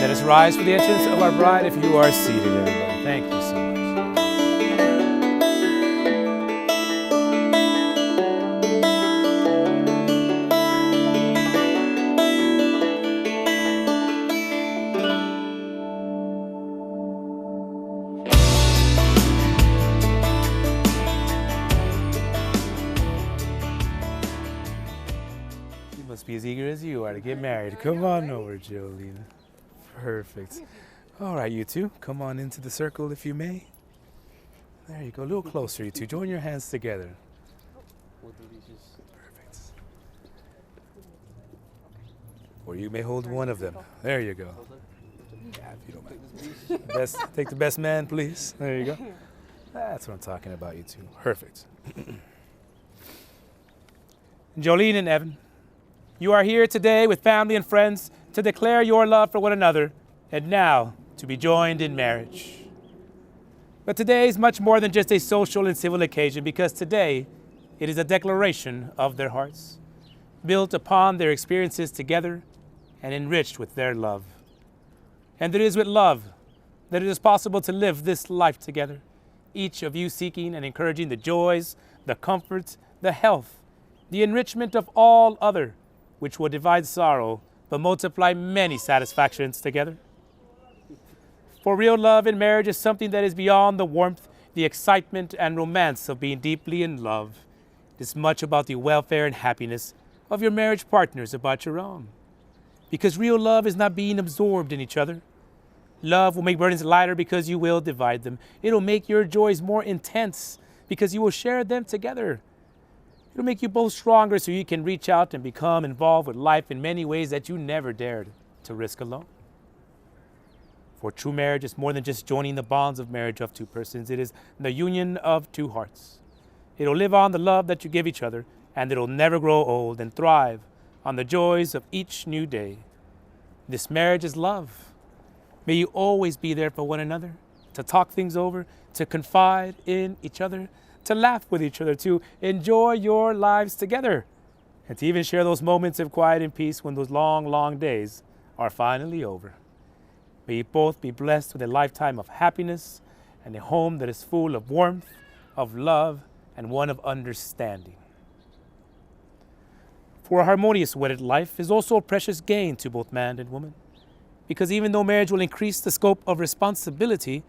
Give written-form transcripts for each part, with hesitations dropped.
Let us rise for the entrance of our bride if you are seated, everybody. Thank you so much. You must be as eager as you are to get married. Come on over, Joeleann. Perfect. All right, you two, come on into the circle if you may. There you go, a little closer, you two. Join your hands together. Perfect. Or you may hold one of them. There you go. Yeah, if you don't mind. Take the best man, please. There you go. That's what I'm talking about, you two. Perfect. Joeleann and Evan, you are here today with family and friends to declare your love for one another, and now to be joined in marriage. But today is much more than just a social and civil occasion, because today it is a declaration of their hearts, built upon their experiences together and enriched with their love. And it is with love that it is possible to live this life together, each of you seeking and encouraging the joys, the comforts, the health, the enrichment of all other, which will divide sorrow but multiply many satisfactions together. For real love in marriage is something that is beyond the warmth, the excitement, and romance of being deeply in love. It is much about the welfare and happiness of your marriage partners, about your own. Because real love is not being absorbed in each other. Love will make burdens lighter because you will divide them. It'll make your joys more intense because you will share them together. It'll make you both stronger so you can reach out and become involved with life in many ways that you never dared to risk alone. For true marriage is more than just joining the bonds of marriage of two persons. It is the union of two hearts. It'll live on the love that you give each other, and it'll never grow old and thrive on the joys of each new day. This marriage is love. May you always be there for one another, to talk things over, to confide in each other, to laugh with each other, to enjoy your lives together, and to even share those moments of quiet and peace when those long, long days are finally over. May you both be blessed with a lifetime of happiness and a home that is full of warmth, of love, and one of understanding. For a harmonious wedded life is also a precious gain to both man and woman, because even though marriage will increase the scope of responsibility,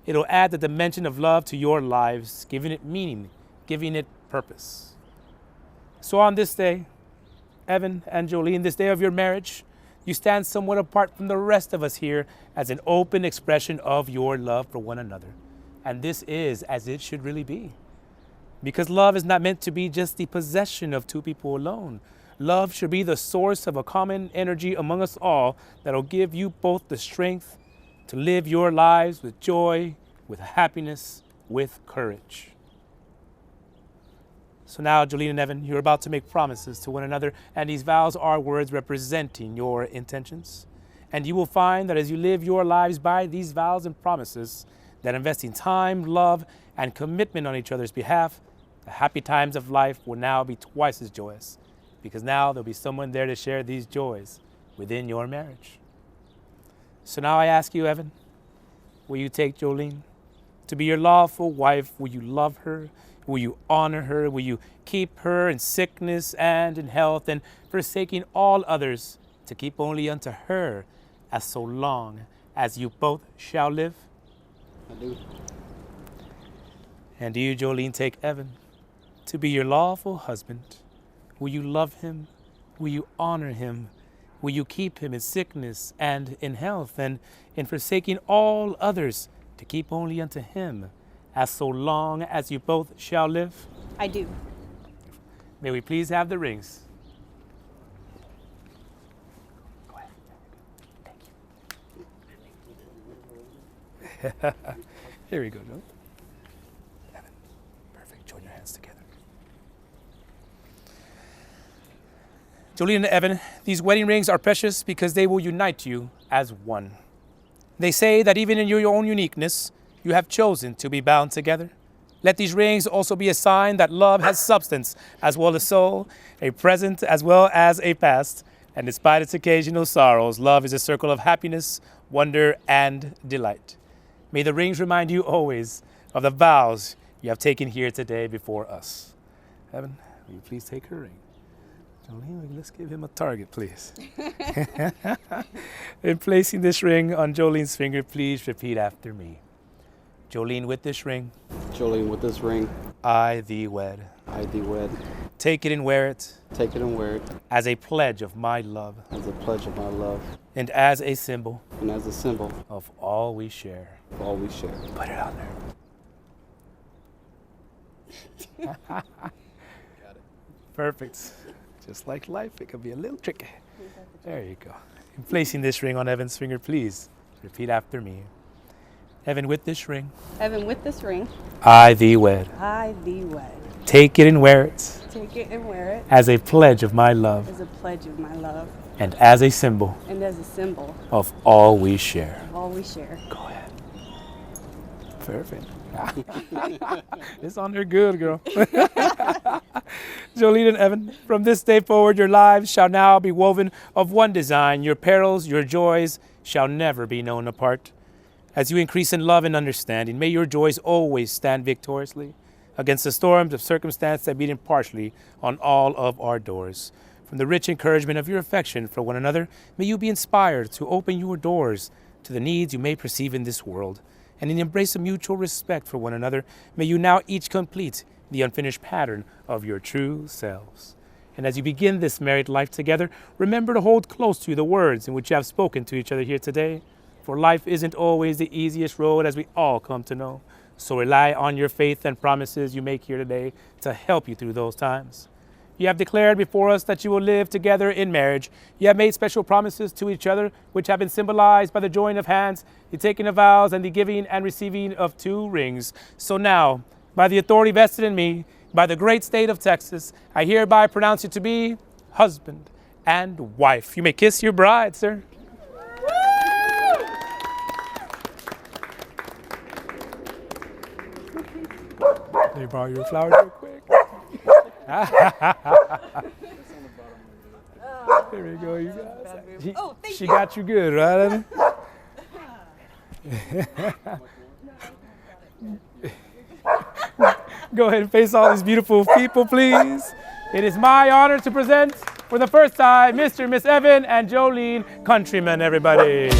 it'll add the dimension of love to your lives, giving it meaning, giving it purpose. So on this day, Evan and Joeleann, this day of your marriage, you stand somewhat apart from the rest of us here as an open expression of your love for one another. And this is as it should really be. Because love is not meant to be just the possession of two people alone. Love should be the source of a common energy among us all that'll give you both the strength to live your lives with joy, with happiness, with courage. So now, Joeleann and Evan, you're about to make promises to one another, and these vows are words representing your intentions. And you will find that as you live your lives by these vows and promises, that investing time, love, and commitment on each other's behalf, the happy times of life will now be twice as joyous, because now there'll be someone there to share these joys within your marriage. So now I ask you, Evan, will you take Joeleann to be your lawful wife? Will you love her? Will you honor her? Will you keep her in sickness and in health, and forsaking all others to keep only unto her as so long as you both shall live? I do. And do you, Joeleann, take Evan to be your lawful husband? Will you love him? Will you honor him? Will you keep him in sickness and in health, and in forsaking all others to keep only unto him as so long as you both shall live? I do. May we please have the rings. Go ahead. Thank you. Here we go, Joe. Evan, perfect. Join your hands together. Joeleann and Evan, these wedding rings are precious because they will unite you as one. They say that even in your own uniqueness, you have chosen to be bound together. Let these rings also be a sign that love has substance as well as soul, a present as well as a past, And despite its occasional sorrows, love is a circle of happiness, wonder, and delight. May the rings remind you always of the vows you have taken here today before us. Evan, will you please take her ring? Joeleann, let's give him a target, please. In placing this ring on Joeleann's finger, please repeat after me. Joeleann, with this ring. Joeleann, with this ring. I thee wed. I thee wed. Take it and wear it. Take it and wear it. As a pledge of my love. As a pledge of my love. And as a symbol. And as a symbol. Of all we share. Of all we share. Put it on there. Got it. Perfect. Just like life, it can be a little tricky. There you go. In placing this ring on Evan's finger, please repeat after me. Evan, with this ring. Evan, with this ring. I thee wed. I thee wed. Take it and wear it. Take it and wear it. As a pledge of my love. As a pledge of my love. And as a symbol. And as a symbol. Of all we share. Of all we share. Go ahead. Perfect. It's on there good, girl. Joeleann and Evan, from this day forward, your lives shall now be woven of one design. Your perils, your joys shall never be known apart. As you increase in love and understanding, may your joys always stand victoriously against the storms of circumstance that beat impartially on all of our doors. From the rich encouragement of your affection for one another, may you be inspired to open your doors to the needs you may perceive in this world. And in the embrace of mutual respect for one another, may you now each complete the unfinished pattern of your true selves. And as you begin this married life together, remember to hold close to you the words in which you have spoken to each other here today. For life isn't always the easiest road, as we all come to know. So rely on your faith and promises you make here today to help you through those times. You have declared before us that you will live together in marriage. You have made special promises to each other, which have been symbolized by the joining of hands, the taking of vows, and the giving and receiving of 2 rings. So now, by the authority vested in me, by the great state of Texas, I hereby pronounce you to be husband and wife. You may kiss your bride, sir. Let me borrow your flowers real quick. There we go, you guys. She got you good, right? Go ahead and face all these beautiful people, please. It is my honor to present, for the first time, Mr. and Miss Evan and Joeleann, countrymen, everybody.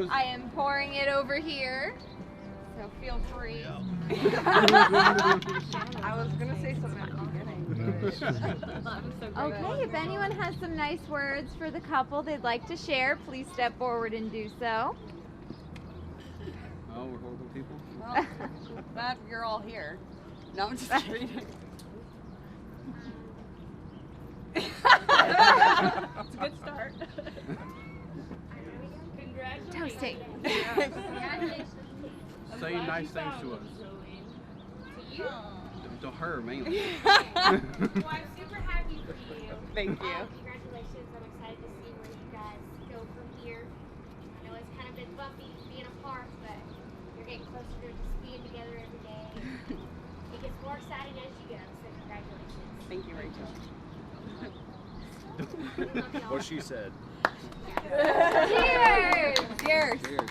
Cheers. I am pouring it over here, so feel free. I was gonna say something at the beginning. Okay, if anyone has some nice words for the couple they'd like to share, please step forward and do so. Oh, we're horrible people. Well, glad you're all here. No, I'm just kidding. It's a good start. Toasting. Say nice things to us. To you? To her, mainly. Well, I'm super happy for you. Thank you. Congratulations. I'm excited to see where you guys go from here. I know it's kind of been bumpy being apart, but you're getting closer to just being together every day. It gets more exciting as you go, so congratulations. Thank you, Rachel. We love y'all. What she said. Cheers! Cheers. Cheers.